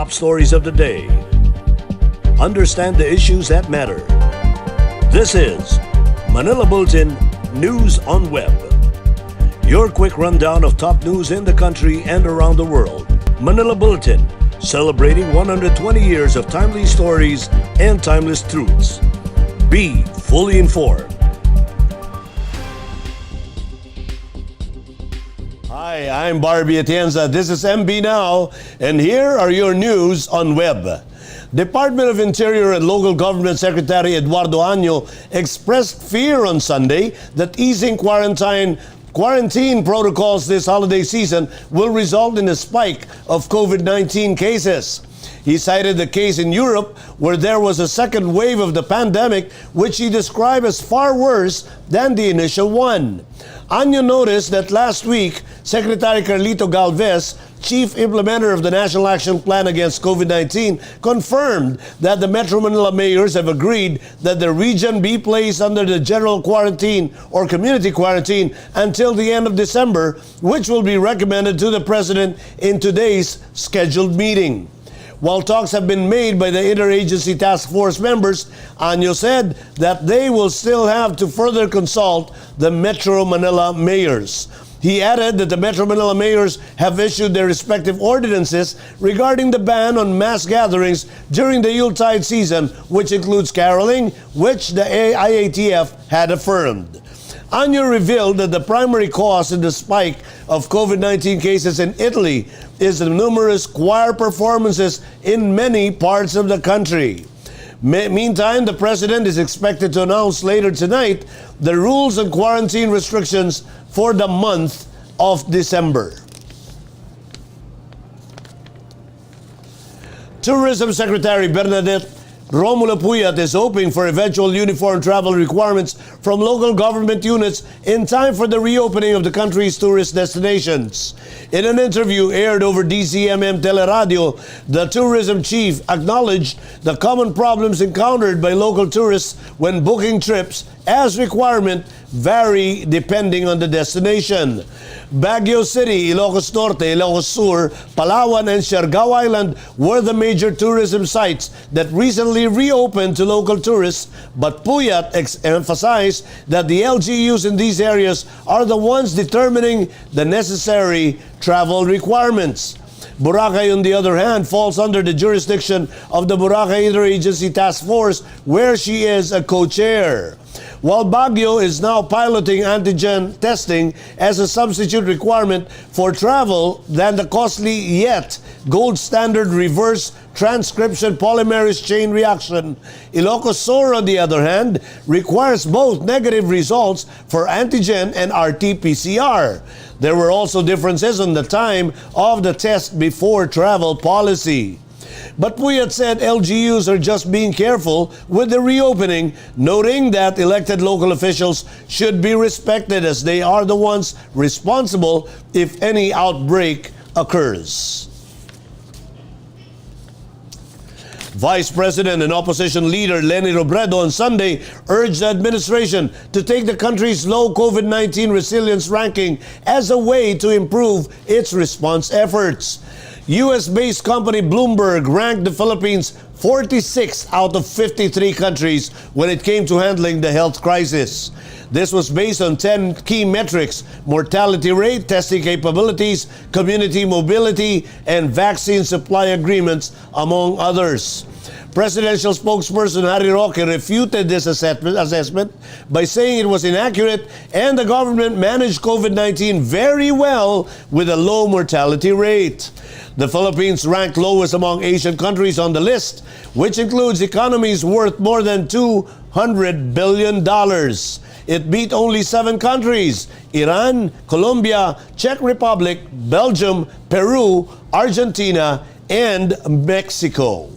top stories of the day. Understand the issues that matter. This is Manila Bulletin News on Web. Your quick rundown of top news in the country and around the world. Manila Bulletin, celebrating 120 years of timely stories and timeless truths. Be fully informed. Hi, I'm Barbie Atienza. This is MB Now, and here are your news on web. Department of Interior and Local Government Secretary Eduardo Año expressed fear on Sunday that easing quarantine protocols this holiday season will result in a spike of COVID-19 cases. He cited the case in Europe where there was a second wave of the pandemic, which he described as far worse than the initial one. Año noticed that last week, Secretary Carlito Galvez, Chief Implementer of the National Action Plan Against COVID-19, confirmed that the Metro Manila mayors have agreed that the region be placed under the general quarantine or community quarantine until the end of December, which will be recommended to the President in today's scheduled meeting. While talks have been made by the interagency task force members, Año said that they will still have to further consult the Metro Manila mayors. He added that the Metro Manila mayors have issued their respective ordinances regarding the ban on mass gatherings during the Yuletide season, which includes caroling, which the IATF had affirmed. Año revealed that the primary cause in the spike of COVID-19 cases in Italy is the numerous choir performances in many parts of the country. Meantime, the President is expected to announce later tonight the rules and quarantine restrictions for the month of December. Tourism Secretary Bernadette Romulo Puyat is hoping for eventual uniform travel requirements from local government units in time for the reopening of the country's tourist destinations. In an interview aired over DCMM Teleradio, the tourism chief acknowledged the common problems encountered by local tourists when booking trips, as requirement vary depending on the destination. Baguio City, Ilocos Norte, Ilocos Sur, Palawan, and Siargao Island were the major tourism sites that recently reopened to local tourists, but Puyat emphasized that the LGUs in these areas are the ones determining the necessary travel requirements. Boracay, on the other hand, falls under the jurisdiction of the Boracay Interagency Task Force, where she is a co-chair. While Baguio is now piloting antigen testing as a substitute requirement for travel than the costly yet gold standard reverse transcription polymerase chain reaction, Ilocos Sur, on the other hand, requires both negative results for antigen and RT-PCR. There were also differences on the time of the test before travel policy. But Puyat said LGUs are just being careful with the reopening, noting that elected local officials should be respected as they are the ones responsible if any outbreak occurs. Vice President and Opposition Leader Leni Robredo on Sunday urged the administration to take the country's low COVID-19 resilience ranking as a way to improve its response efforts. US-based company Bloomberg ranked the Philippines 46th out of 53 countries when it came to handling the health crisis. This was based on 10 key metrics: mortality rate, testing capabilities, community mobility, and vaccine supply agreements, among others. Presidential spokesperson Harry Roque refuted this assessment by saying it was inaccurate and the government managed COVID-19 very well with a low mortality rate. The Philippines ranked lowest among Asian countries on the list, which includes economies worth more than $200 billion. It beat only 7 countries: Iran, Colombia, Czech Republic, Belgium, Peru, Argentina, and Mexico.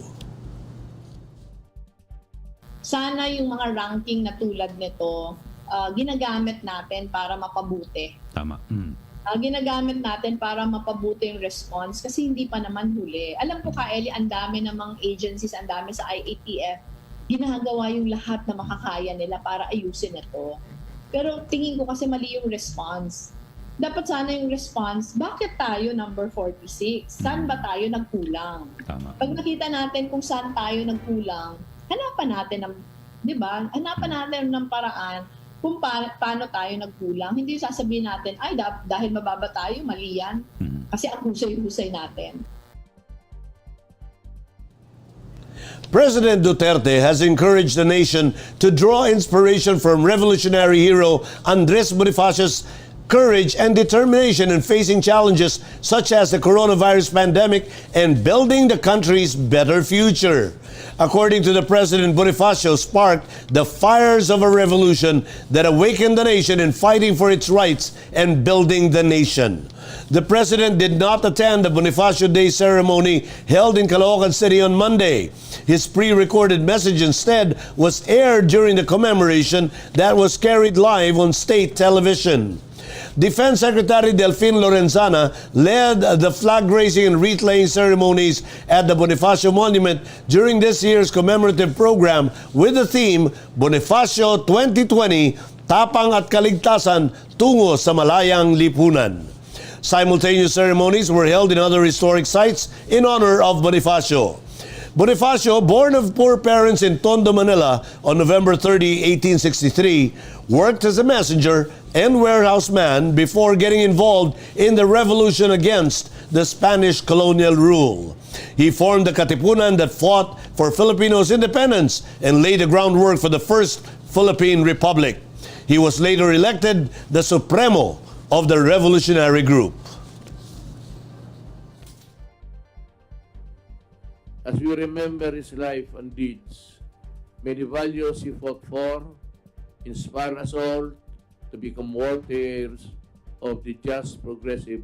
Sana yung mga ranking na tulad nito, ginagamit natin para mapabuti. Tama. Ginagamit natin para mapabuti yung response kasi hindi pa naman huli. Alam ko, Eli, ang dami namang agencies, ang dami sa IATF, ginagawa yung lahat na makakaya nila para ayusin ito. Pero tingin ko kasi mali yung response. dapat sana yung response, bakit tayo number 46? Saan ba tayo nagkulang? Tama. Pag nakita natin kung saan tayo nagkulang, hanapan natin ng, di ba? Hanapan natin ng paraan kung paano tayo nagkulang. Hindi sasabihin natin, ay dahil mababa tayo, mali yan. Kasi ang husay-husay natin. President Duterte has encouraged the nation to draw inspiration from revolutionary hero Andres Bonifacio's courage and determination in facing challenges such as the coronavirus pandemic and building the country's better future. According to the President, Bonifacio sparked the fires of a revolution that awakened the nation in fighting for its rights and building the nation. The President did not attend the Bonifacio Day ceremony held in Caloocan City on Monday. His pre-recorded message instead was aired during the commemoration that was carried live on state television. Defense Secretary Delfin Lorenzana led the flag raising and wreath laying ceremonies at the Bonifacio Monument during this year's commemorative program with the theme Bonifacio 2020, Tapang at Kaligtasan tungo sa Malayang Lipunan. Simultaneous ceremonies were held in other historic sites in honor of Bonifacio. Bonifacio, born of poor parents in Tondo, Manila on November 30, 1863, worked as a messenger and warehouse man before getting involved in the revolution against the Spanish colonial rule. He formed the Katipunan that fought for Filipinos' independence and laid the groundwork for the first Philippine Republic. He was later elected the Supremo of the revolutionary group. As we remember his life and deeds, may the values he fought for inspire us all to become warriors of the just, progressive,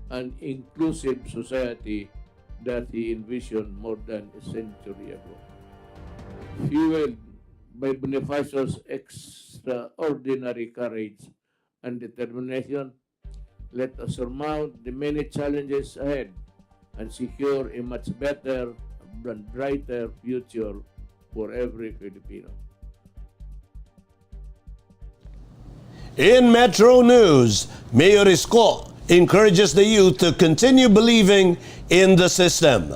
and inclusive society that he envisioned more than a century ago. Fueled by Bonifacio's extraordinary courage and determination, let us surmount the many challenges ahead and secure a much better and brighter future for every Filipino. In Metro News, Mayor Isko encourages the youth to continue believing in the system.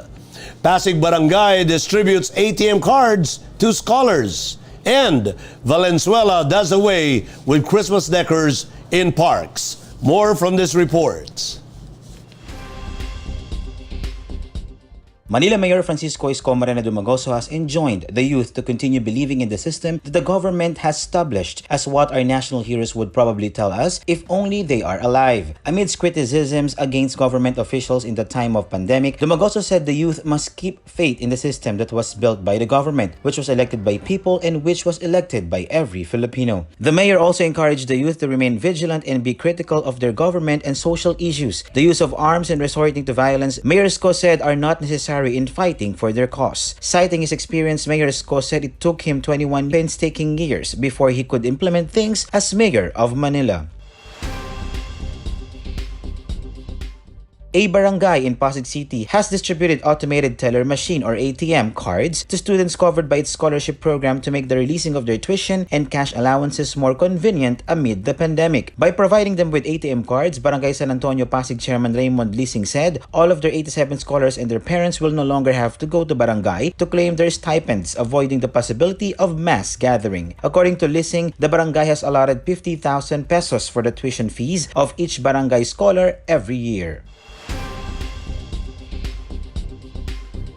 Pasig Barangay distributes ATM cards to scholars. And Valenzuela does away with Christmas decors in parks. More from this report. Manila Mayor Francisco Isko Dumagoso has enjoined the youth to continue believing in the system that the government has established, as what our national heroes would probably tell us if only they are alive. Amidst criticisms against government officials in the time of pandemic, Dumagoso said the youth must keep faith in the system that was built by the government, which was elected by people and which was elected by every Filipino. The mayor also encouraged the youth to remain vigilant and be critical of their government and social issues. The use of arms and resorting to violence, Mayor Isko said, are not necessary in fighting for their cause. Citing his experience, Mayor Isko said it took him 21 painstaking years before he could implement things as mayor of Manila. A barangay in Pasig City has distributed automated teller machine or ATM cards to students covered by its scholarship program to make the releasing of their tuition and cash allowances more convenient amid the pandemic. By providing them with ATM cards, Barangay San Antonio Pasig Chairman Raymond Lising said all of their 87 scholars and their parents will no longer have to go to barangay to claim their stipends, avoiding the possibility of mass gathering. According to Lising, the barangay has allotted 50,000 pesos for the tuition fees of each barangay scholar every year.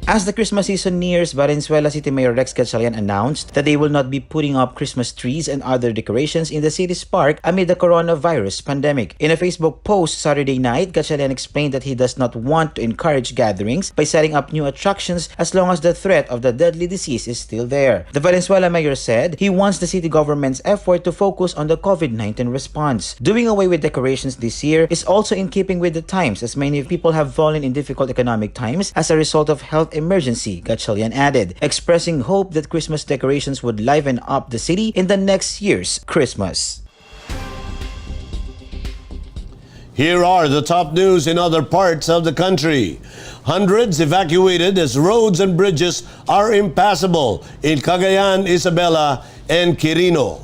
As the Christmas season nears, Valenzuela City Mayor Rex Gatchalian announced that they will not be putting up Christmas trees and other decorations in the city's park amid the coronavirus pandemic. In a Facebook post Saturday night, Gatchalian explained that he does not want to encourage gatherings by setting up new attractions as long as the threat of the deadly disease is still there. The Valenzuela mayor said he wants the city government's effort to focus on the COVID-19 response. Doing away with decorations this year is also in keeping with the times, as many people have fallen in difficult economic times as a result of health emergency, Gatchalian added, expressing hope that Christmas decorations would liven up the city in the next year's Christmas. Here are the top news in other parts of the country. Hundreds evacuated as roads and bridges are impassable in Cagayan, Isabela, and Quirino.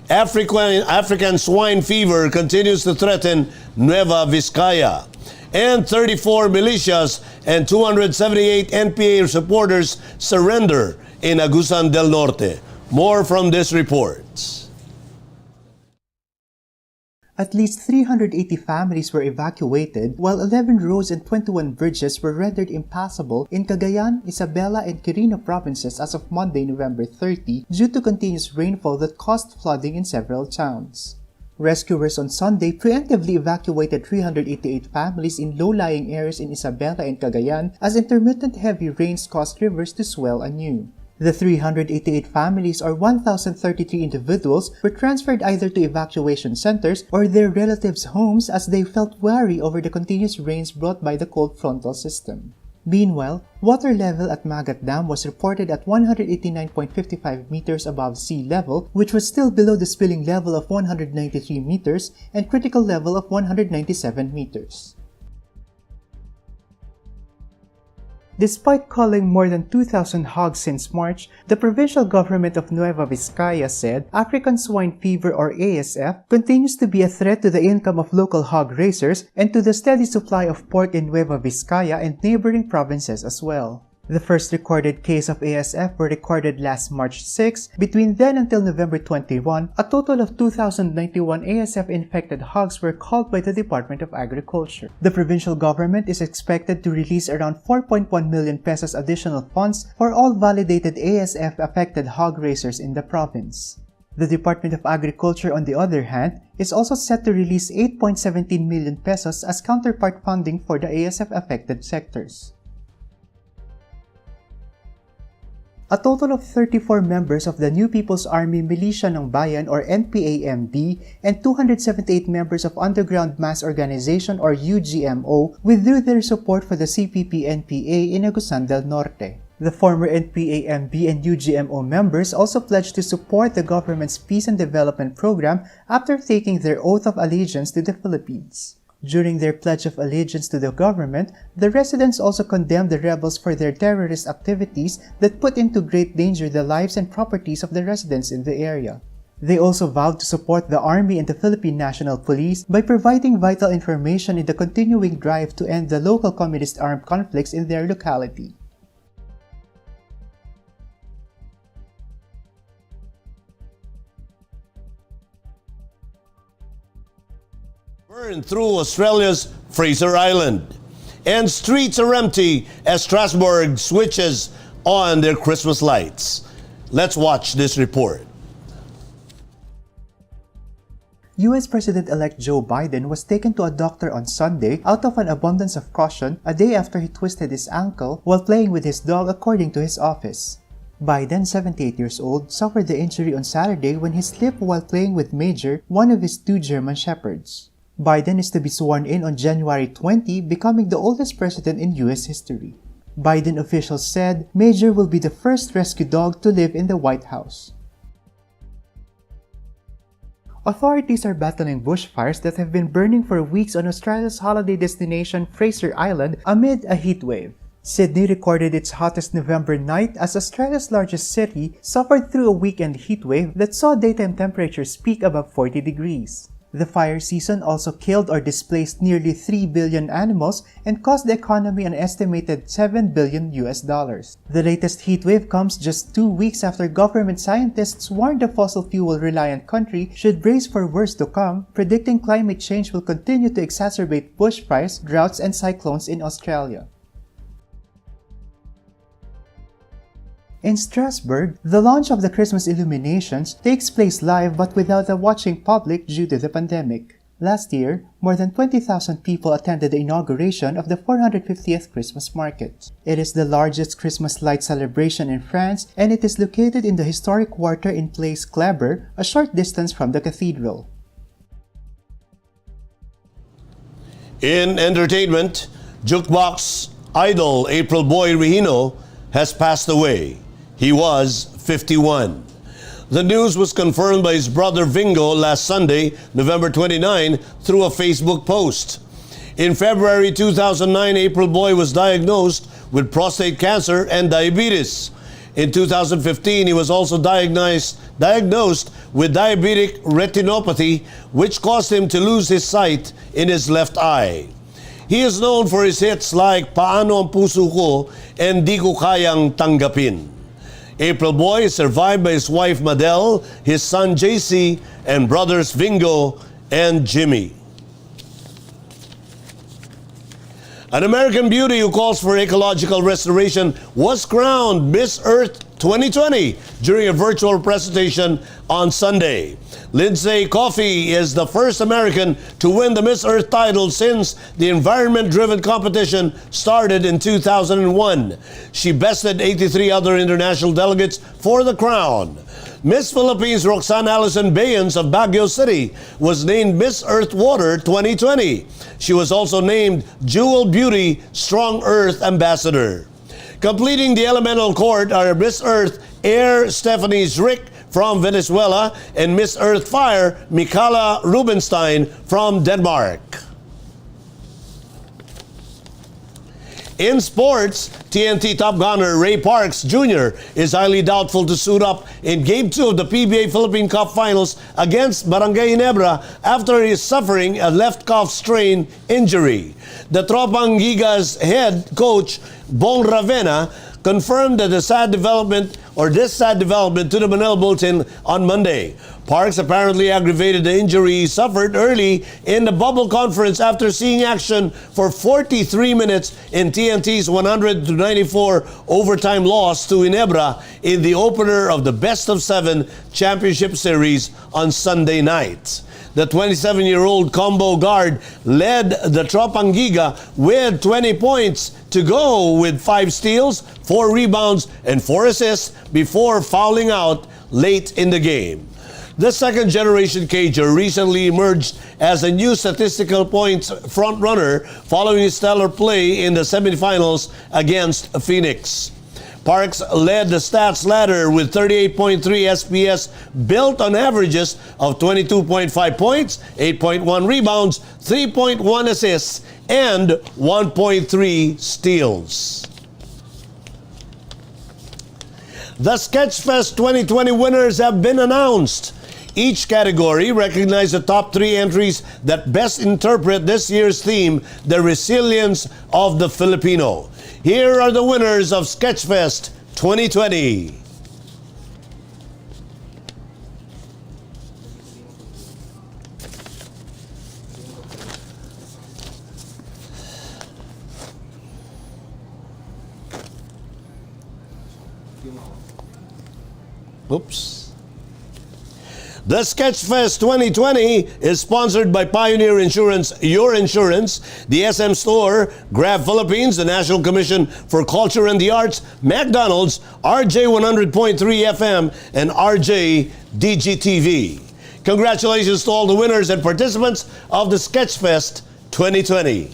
African swine fever continues to threaten Nueva Vizcaya. And 34 militias and 278 NPA supporters surrender in Agusan del Norte. More from this report. At least 380 families were evacuated, while 11 roads and 21 bridges were rendered impassable in Cagayan, Isabela, and Quirino provinces as of Monday, November 30, due to continuous rainfall that caused flooding in several towns. Rescuers on Sunday preemptively evacuated 388 families in low-lying areas in Isabela and Cagayan as intermittent heavy rains caused rivers to swell anew. The 388 families, or 1,033 individuals, were transferred either to evacuation centers or their relatives' homes as they felt wary over the continuous rains brought by the cold frontal system. Meanwhile, water level at Magat Dam was reported at 189.55 meters above sea level, which was still below the spilling level of 193 meters and critical level of 197 meters. Despite culling more than 2,000 hogs since March, the provincial government of Nueva Vizcaya said African swine fever, or ASF, continues to be a threat to the income of local hog raisers and to the steady supply of pork in Nueva Vizcaya and neighboring provinces as well. The first recorded case of ASF were recorded last March 6. Between then until November 21, a total of 2,091 ASF-infected hogs were culled by the Department of Agriculture. The provincial government is expected to release around 4.1 million pesos additional funds for all validated ASF-affected hog raisers in the province. The Department of Agriculture, on the other hand, is also set to release 8.17 million pesos as counterpart funding for the ASF-affected sectors. A total of 34 members of the New People's Army Militia ng Bayan, or NPAMB, and 278 members of Underground Mass Organization, or UGMO, withdrew their support for the CPP-NPA in Agusan del Norte. The former NPAMB and UGMO members also pledged to support the government's peace and development program after taking their oath of allegiance to the Philippines. During their pledge of allegiance to the government, the residents also condemned the rebels for their terrorist activities that put into great danger the lives and properties of the residents in the area. They also vowed to support the Army and the Philippine National Police by providing vital information in the continuing drive to end the local communist armed conflicts in their locality. Burn through Australia's Fraser Island. And streets are empty as Strasbourg switches on their Christmas lights. Let's watch this report. US President-elect Joe Biden was taken to a doctor on Sunday out of an abundance of caution a day after he twisted his ankle while playing with his dog, according to his office. Biden, 78 years old, suffered the injury on Saturday when he slipped while playing with Major, one of his 2 German Shepherds. Biden is to be sworn in on January 20, becoming the oldest president in US history. Biden officials said Major will be the first rescue dog to live in the White House. Authorities are battling bushfires that have been burning for weeks on Australia's holiday destination Fraser Island amid a heat wave. Sydney recorded its hottest November night as Australia's largest city suffered through a weekend heat wave that saw daytime temperatures peak above 40 degrees. The fire season also killed or displaced nearly 3 billion animals and cost the economy an estimated $7 billion. The latest heat wave comes just 2 weeks after government scientists warned the fossil fuel-reliant country should brace for worse to come, predicting climate change will continue to exacerbate bushfires, droughts, and cyclones in Australia. In Strasbourg, the launch of the Christmas illuminations takes place live but without a watching public due to the pandemic. Last year, more than 20,000 people attended the inauguration of the 450th Christmas market. It is the largest Christmas light celebration in France, and it is located in the historic quarter in Place Kleber, a short distance from the cathedral. In entertainment, jukebox idol April Boy Regino has passed away. He was 51. The news was confirmed by his brother Vingo last Sunday, November 29, through a Facebook post. In February 2009, April Boy was diagnosed with prostate cancer and diabetes. In 2015, he was also diagnosed with diabetic retinopathy, which caused him to lose his sight in his left eye. He is known for his hits like Paano ang Puso Ko and Di Ko Kayang Tanggapin. April Boy is survived by his wife Madel, his son JC, and brothers Vingo and Jimmy. An American beauty who calls for ecological restoration was crowned Miss Earth 2020 during a virtual presentation on Sunday. Lindsay Coffey is the first American to win the Miss Earth title since the environment-driven competition started in 2001. She bested 83 other international delegates for the crown. Miss Philippines Roxanne Allison Bayans of Baguio City was named Miss Earth Water 2020. She was also named Jewel Beauty Strong Earth Ambassador. Completing the elemental court are Miss Earth Air Stephanie Zrick from Venezuela and Miss Earth Fire Mikala Rubenstein from Denmark. In sports, TNT top gunner Ray Parks Jr. is highly doubtful to suit up in Game 2 of the PBA Philippine Cup Finals against Barangay Ginebra after he is suffering a left calf strain injury. The Tropang Gigas head coach Bong Ravena confirmed that this sad development to the Manila Bulletin on Monday. Parks apparently aggravated the injury he suffered early in the bubble conference after seeing action for 43 minutes in TNT's 100-94 overtime loss to Ginebra in the opener of the best-of-7 championship series on Sunday night. The 27-year-old combo guard led the Tropang Giga with 20 points to go with 5 steals, 4 rebounds, and 4 assists before fouling out late in the game. The second-generation Cager recently emerged as a new statistical points frontrunner following his stellar play in the semifinals against Phoenix. Parks led the stats ladder with 38.3 SPS built on averages of 22.5 points, 8.1 rebounds, 3.1 assists, and 1.3 steals. The Sketchfest 2020 winners have been announced. Each category recognized the top 3 entries that best interpret this year's theme, the resilience of the Filipino. Here are the winners of Sketchfest 2020. Oops. The Sketchfest 2020 is sponsored by Pioneer Insurance, Your Insurance, the SM Store, Grab Philippines, the National Commission for Culture and the Arts, McDonald's, RJ 100.3 FM, and RJ DGTV. Congratulations to all the winners and participants of the Sketchfest 2020.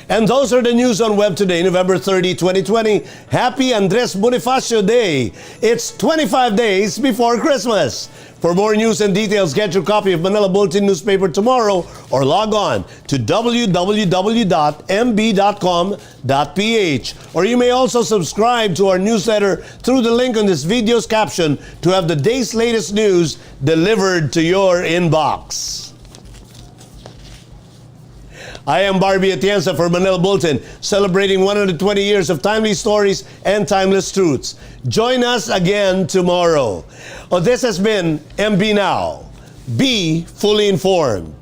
And those are the news on web today, November 30, 2020. Happy Andres Bonifacio Day. It's 25 days before Christmas. For more news and details, get your copy of Manila Bulletin newspaper tomorrow or log on to www.mb.com.ph. Or you may also subscribe to our newsletter through the link on this video's caption to have the day's latest news delivered to your inbox. I am Barbie Atienza for Manila Bulletin, celebrating 120 years of timely stories and timeless truths. Join us again tomorrow. This has been MB Now. Be fully informed.